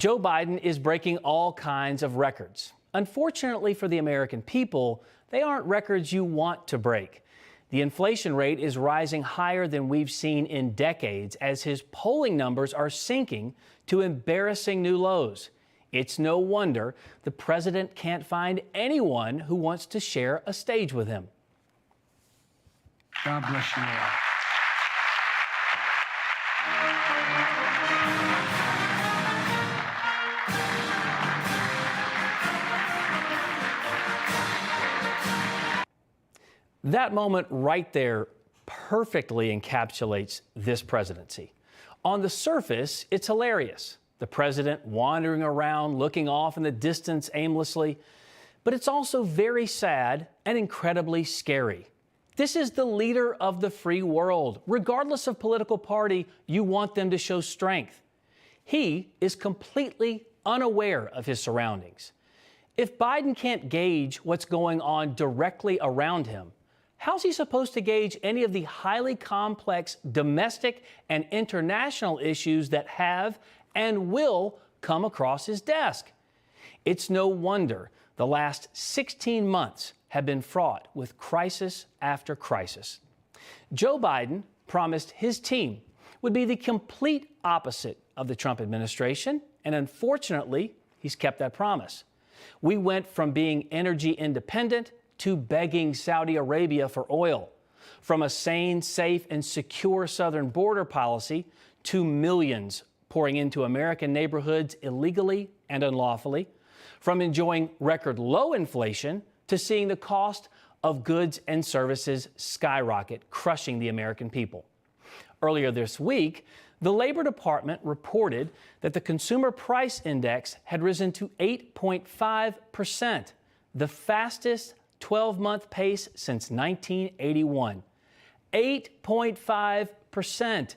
Joe Biden is breaking all kinds of records. Unfortunately for the American people, they aren't records you want to break. The inflation rate is rising higher than we've seen in decades as his polling numbers are sinking to embarrassing new lows. It's no wonder the president can't find anyone who wants to share a stage with him. God bless you all. That moment right there perfectly encapsulates this presidency. On the surface, it's hilarious. The president wandering around, looking off in the distance aimlessly. But it's also very sad and incredibly scary. This is the leader of the free world. Regardless of political party, you want them to show strength. He is completely unaware of his surroundings. If Biden can't gauge what's going on directly around him, how's he supposed to gauge any of the highly complex domestic and international issues that have and will come across his desk? It's no wonder the last 16 months have been fraught with crisis after crisis. Joe Biden promised his team would be the complete opposite of the Trump administration, and unfortunately, he's kept that promise. We went from being energy independent to begging Saudi Arabia for oil, from a sane, safe, and secure southern border policy to millions pouring into American neighborhoods illegally and unlawfully, from enjoying record low inflation to seeing the cost of goods and services skyrocket, crushing the American people. Earlier this week, the Labor Department reported that the Consumer Price Index had risen to 8.5%, the fastest 12-month pace since 1981. 8.5%.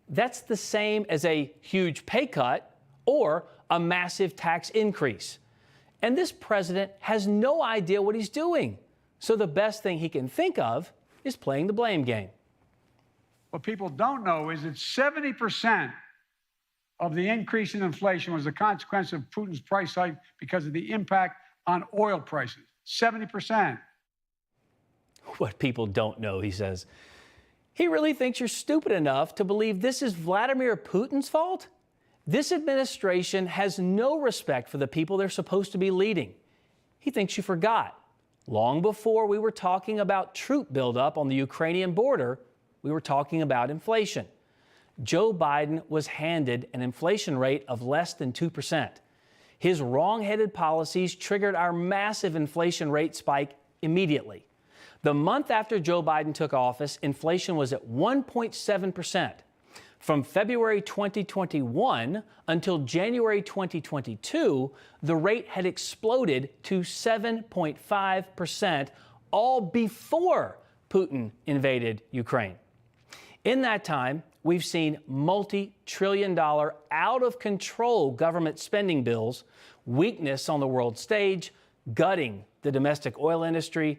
That's the same as a huge pay cut or a massive tax increase. And this president has no idea what he's doing. So the best thing he can think of is playing the blame game. What people don't know is that 70% of the increase in inflation was a consequence of Putin's price hike because of the impact on oil prices. 70%. What people don't know, he says. He really thinks you're stupid enough to believe this is Vladimir Putin's fault? This administration has no respect for the people they're supposed to be leading. He thinks you forgot. Long before we were talking about troop buildup on the Ukrainian border, we were talking about inflation. Joe Biden was handed an inflation rate of less than 2%. His wrong-headed policies triggered our massive inflation rate spike immediately. The month after Joe Biden took office, inflation was at 1.7%. From February 2021 until January 2022, the rate had exploded to 7.5%, all before Putin invaded Ukraine. In that time, we've seen multi-trillion-dollar, out-of-control government spending bills, weakness on the world stage, gutting the domestic oil industry.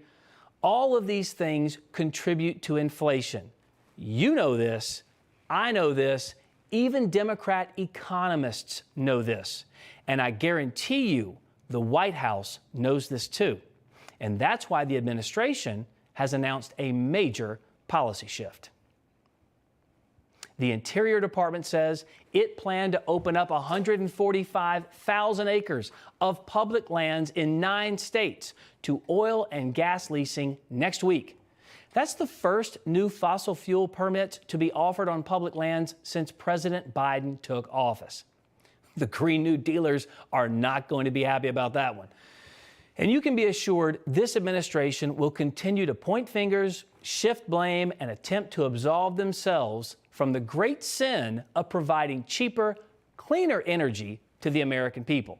All of these things contribute to inflation. You know this. I know this. Even Democrat economists know this. And I guarantee you the White House knows this too. And that's why the administration has announced a major policy shift. The Interior Department says it planned to open up 145,000 acres of public lands in 9 states to oil and gas leasing next week. That's the first new fossil fuel permit to be offered on public lands since President Biden took office. The Green New Dealers are not going to be happy about that one. And you can be assured this administration will continue to point fingers, shift blame, and attempt to absolve themselves from the great sin of providing cheaper, cleaner energy to the American people.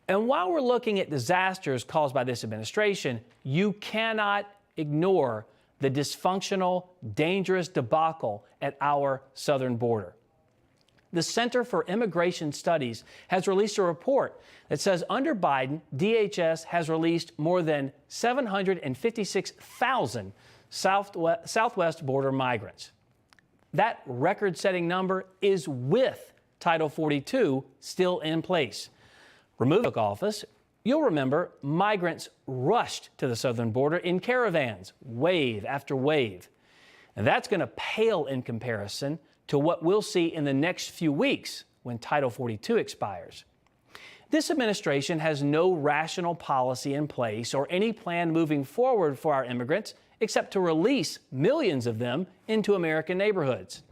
And while we're looking at disasters caused by this administration, you cannot ignore the dysfunctional, dangerous debacle at our southern border. The Center for Immigration Studies has released a report that says under Biden, DHS has released more than 756,000 southwest border migrants. That record-setting number is with Title 42 still in place. Removing office, you'll remember migrants rushed to the southern border in caravans, wave after wave. And that's going to pale in comparison to what we'll see in the next few weeks when Title 42 expires. This administration has no rational policy in place or any plan moving forward for our immigrants except to release millions of them into American neighborhoods.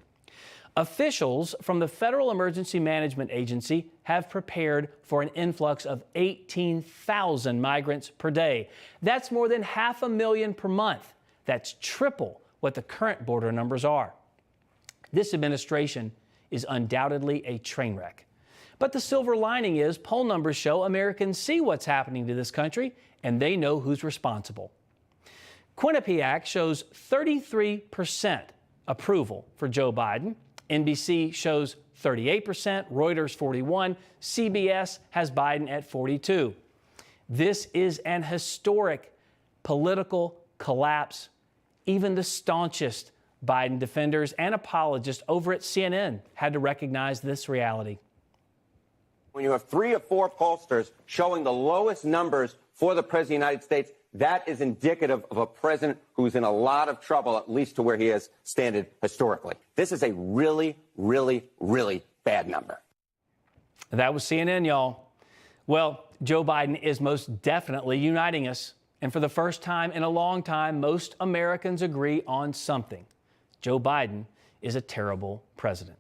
Officials from the Federal Emergency Management Agency have prepared for an influx of 18,000 migrants per day. That's more than 500,000 per month. That's triple what the current border numbers are. This administration is undoubtedly a train wreck. But the silver lining is poll numbers show Americans see what's happening to this country and they know who's responsible. Quinnipiac shows 33% approval for Joe Biden. NBC shows 38%, Reuters 41%, CBS has Biden at 42%. This is an historic political collapse. Even the staunchest Biden defenders and apologists over at CNN had to recognize this reality. When you have 3 or 4 pollsters showing the lowest numbers for the President of the United States, that is indicative of a president who's in a lot of trouble, at least to where he has standed historically. This is a really, really, really bad number. That was CNN, y'all. Well, Joe Biden is most definitely uniting us. And for the first time in a long time, most Americans agree on something. Joe Biden is a terrible president.